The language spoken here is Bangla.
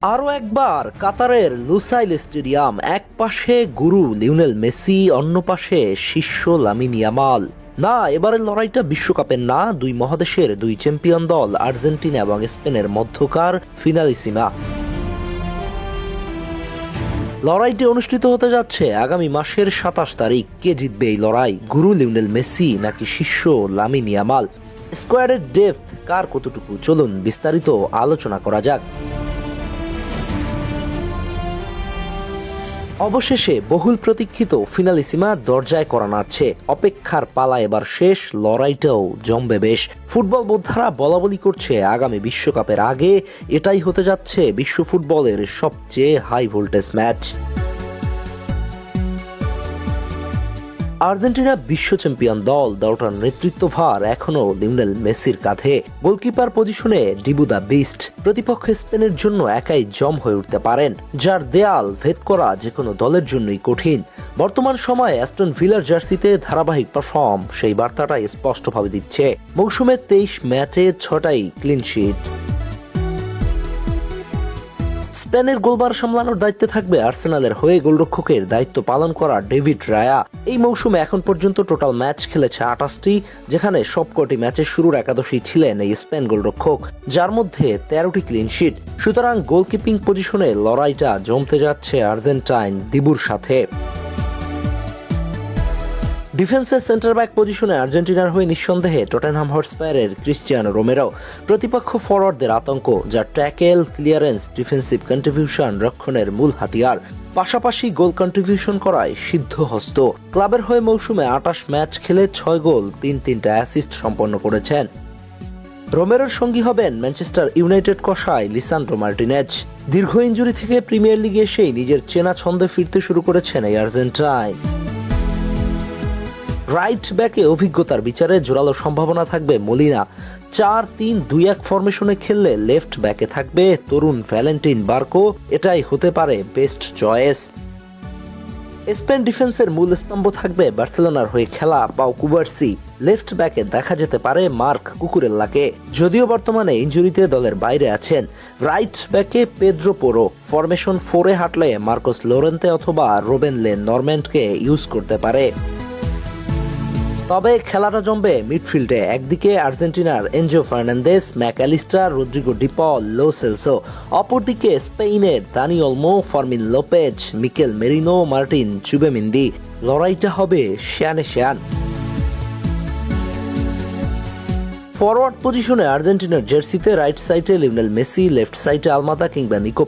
আরও একবার কাতারের লুসাইল স্টেডিয়াম, এক পাশে গুরু লিওনেল মেসি, অন্য পাশে শিষ্য লামিন ইয়ামাল। না, এবারের লড়াইটা বিশ্বকাপের না, দুই মহাদেশের দুই চ্যাম্পিয়ন দল আর্জেন্টিনা এবং স্পেনের মধ্যকার ফিনালিসিমা। লড়াইটি অনুষ্ঠিত হতে যাচ্ছে আগামী মাসের ২৭ তারিখ। কে জিতবে এই লড়াই, গুরু লিওনেল মেসি নাকি শিষ্য লামিন ইয়ামাল? স্কোয়াডের ডেপথ কার কতটুকু, চলুন বিস্তারিত আলোচনা করা যাক। অবশেষে বহুল প্রতীক্ষিত ফিনালিসিমা দরজায় করা নাড়ছে। অপেক্ষার পালা এবার শেষ, লড়াইটাও জমবে বেশ। ফুটবল বোদ্ধারা বলাবলি করছে আগামী বিশ্বকাপের আগে এটাই হতে যাচ্ছে বিশ্ব ফুটবলের সবচেয়ে হাই ভোল্টেজ ম্যাচ। আর্জেন্টিনা বিশ্ব চ্যাম্পিয়ন দল, দলটার নেতৃত্বভার এখনো লিওনেল মেসির কাঁধে। গোলকিপার পজিশনে ডিবু দ্য বিস্ট প্রতিপক্ষ স্পেনের জন্য একাই জম হয়ে উঠতে পারেন, যার দেয়াল ভেদ করা যে কোনো দলের জন্যই কঠিন। বর্তমান সময়ে অ্যাস্টন ভিলার জার্সিতে ধারাবাহিক পারফর্ম সেই বার্তাটাই স্পষ্টভাবে দিচ্ছে। মৌসুমে 23 ম্যাচে 6টাই ক্লিন শিট। স্পেনের গোলবার সামলানোর দায়িত্বে থাকবে আর্সেনালের হয়ে গোলরক্ষকের দায়িত্ব পালন করা ডেভিড রায়া। এই মৌসুমে এখন পর্যন্ত টোটাল ম্যাচ খেলেছে 28টি, যেখানে সবকটি ম্যাচের শুরুর একাদশী ছিলেন এই স্পেন গোলরক্ষক, যার মধ্যে 13টি ক্লিন শিট। সুতরাং গোলকিপিং পজিশনে লড়াইটা জমতে যাচ্ছে আর্জেন্টাইন দিবুর সাথে। ডিফেন্সের সেন্টার ব্যাক পজিশনে আর্জেন্টিনার হয়ে নিঃসন্দেহে টটেনহাম হটস্পায়ারের ক্রিস্টিয়ানো রোমেরো। প্রতিপক্ষ ফরওয়ার্ডদের আতঙ্ক, যা ট্যাকেল, ক্লিয়ারেন্স, ডিফেন্সিভ কন্ট্রিবিউশন রক্ষণের মূল হাতিয়ার। পাশাপাশি গোল কন্ট্রিবিউশন করায় সিদ্ধহস্ত। ক্লাবের হয়ে মৌসুমে 28 ম্যাচ খেলে 6 গোল, 3টা অ্যাসিস্ট সম্পন্ন করেছেন। রোমেরোর সঙ্গী হবেন ম্যানচেস্টার ইউনাইটেড কষাই লিসান্ড্রো মার্টিনেজ। দীর্ঘ ইনজুরি থেকে প্রিমিয়ার লিগে এসেই নিজের চেনা ছন্দে ফিরতে শুরু করেছেন এই আর্জেন্টাইন। রাইট ব্যাকে অভিজ্ঞতার বিচারে জোরালো সম্ভাবনা থাকবে মলিনা। 4-3-2-1 ফরমেশনে খেললে লেফট ব্যাকে থাকবে তরুণ ভ্যালেন্টিন বার্কো। এটাই হতে পারে বেস্ট চয়েস। স্পেন ডিফেন্সের মূল স্তম্ভ থাকবে বার্সেলোনার হয়ে খেলা পাও কুবার্সি। লেফট ব্যাকে দেখা যেতে পারে মার্ক কুকুরেল্লাকে, যদিও বর্তমানে ইনজুরিতে দলের বাইরে আছেন। রাইট ব্যাকে পেদ্রো পোরো। ফরমেশন 4-এ হাঁটলে মার্কোস লোরেন্তে অথবা রোবেন লে নরম্যান্ডকে ইউজ করতে পারে। তবে খেলাটা জমবে মিডফিল্ডে। একদিকে আর্জেন্টিনার Enzo Fernandez, McAllister, Rodrigo de Paul, Lo Celso. অপরদিকে স্পেনের Dani Olmo, Fermin Lopez, Mikel Merino, Martin Zubimendi. লড়াইটা হবে শ্যানে শ্যান। ফরওয়ার্ড পজিশনে আর্জেন্টিনার জার্সিতে রাইট সাইডে লিওনেল মেসি, লেফট সাইডে আলমাদা কিংবা নিকোপা।